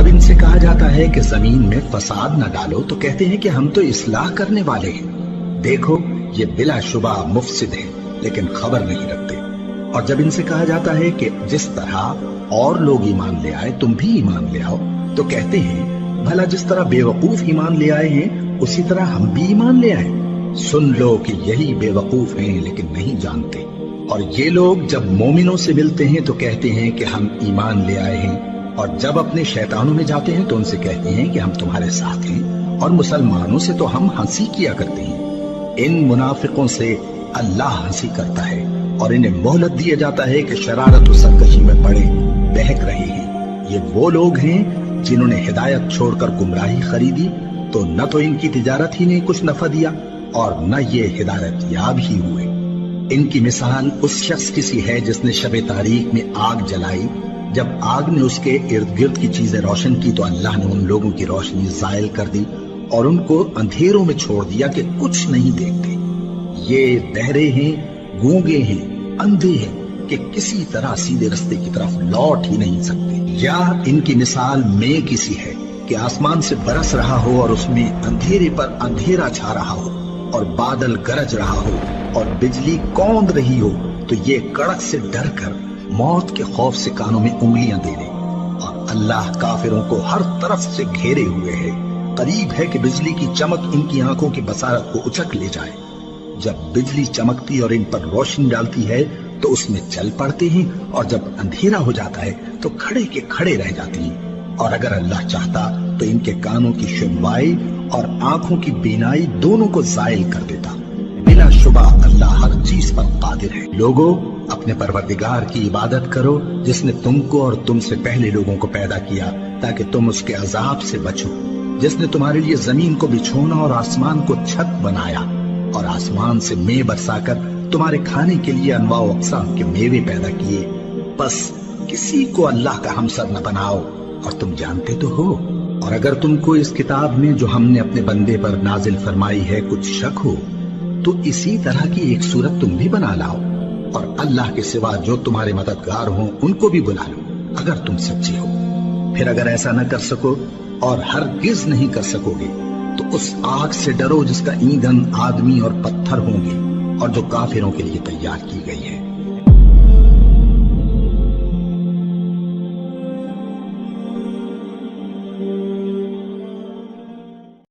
जब इनसे कहा जाता है कि जमीन में फसाद न डालो तो कहते हैं कि हम तो इस्लाह करने वाले हैं। देखो ये बिलाशुबा मुफसिद है लेकिन खबर नहीं रखते। और जब इनसे कहा जाता है कि जिस तरह और लोग ईमान ले आए तुम भी ईमान ले आओ तो कहते हैं भला जिस तरह बेवकूफ ईमान ले आए हैं उसी तरह हम भी ईमान ले आए। सुन लो कि यही बेवकूफ हैं लेकिन नहीं जानते। और ये लोग जब मोमिनों से मिलते हैं तो कहते हैं कि हम ईमान ले आए हैं, और जब अपने शैतानों में जाते हैं तो उनसे कहते हैं कि हम तुम्हारे साथ हैं, और मुसलमानों से तो हम हंसी किया करते हैं। इन मुनाफिकों से अल्लाह हंसी करता है और इन्हें मोहलत दिया जाता है कि शरारत और सरकशी में पड़े बहक रहे हैं। ये वो लोग हैं जिन्होंने हिदायत छोड़कर गुमराही खरीदी, तो न तो इनकी तिजारत ही ने कुछ नफा दिया और न ये हिदायत याब ही हुए। इनकी मिसाल उस शख्स की सी है जिसने शबे तारीख में आग जलाई। जब आग ने उसके इर्द गिर्द की चीजें रोशन की तो अल्लाह ने उन लोगों की रोशनी जायल कर दी और उनको अंधेरों में छोड़ दिया कि कुछ नहीं देखते। ये बहरे हैं, गूंगे हैं, अंधे हैं कि किसी तरह सीधे रास्ते की तरफ लौट ही नहीं सकते। या इनकी मिसाल मेघ की सी है कि आसमान से बरस रहा हो और उसमें अंधेरे पर अंधेरा छा रहा हो और बादल गरज रहा हो और बिजली कौंद रही हो, तो ये कड़क से डर कर मौत के खौफ से कानों में उंगलियां दे ले। और अल्लाह काफिरों को हर तरफ से घेरे हुए है। करीब है कि बिजली की चमक इनकी आंखों की बसारत को उचक ले जाए। जब बिजली चमकती और इन पर रोशनी डालती है तो उसमें चल पड़ते हैं, और जब अंधेरा हो जाता है तो खड़े के खड़े रह जाते हैं। और अगर अल्लाह चाहता तो इनके कानों की सुनवाई और आंखों की बीनाई दोनों को जायल कर देता। बिला शुबा अल्लाह हर चीज पर कादिर है। लोगों, अपने परवरदिगार की इबादत करो जिसने तुमको और तुमसे पहले लोगों को पैदा किया ताकि तुम उसके अजाब से बचो। जिसने तुम्हारे लिए जमीन को बिछोना और आसमान को छत बनाया और आसमान से मेंह बरसाकर तुम्हारे खाने के लिए अनवा अक़साम के मेवे पैदा किए। बस किसी को अल्लाह का हमसर न बनाओ, और तुम जानते तो हो। और अगर तुमको इस किताब में जो हमने अपने बंदे पर नाजिल फरमाई है कुछ शक हो तो इसी तरह की एक सूरत तुम भी बना लाओ, और अल्लाह के सिवा जो तुम्हारे मददगार हों उनको भी बुला लो अगर तुम सच्चे हो। फिर अगर ऐसा न कर सको और हरगिज नहीं कर सकोगे तो उस आग से डरो जिसका ईंधन आदमी और पत्थर होंगे और जो काफिरों के लिए तैयार की गई है।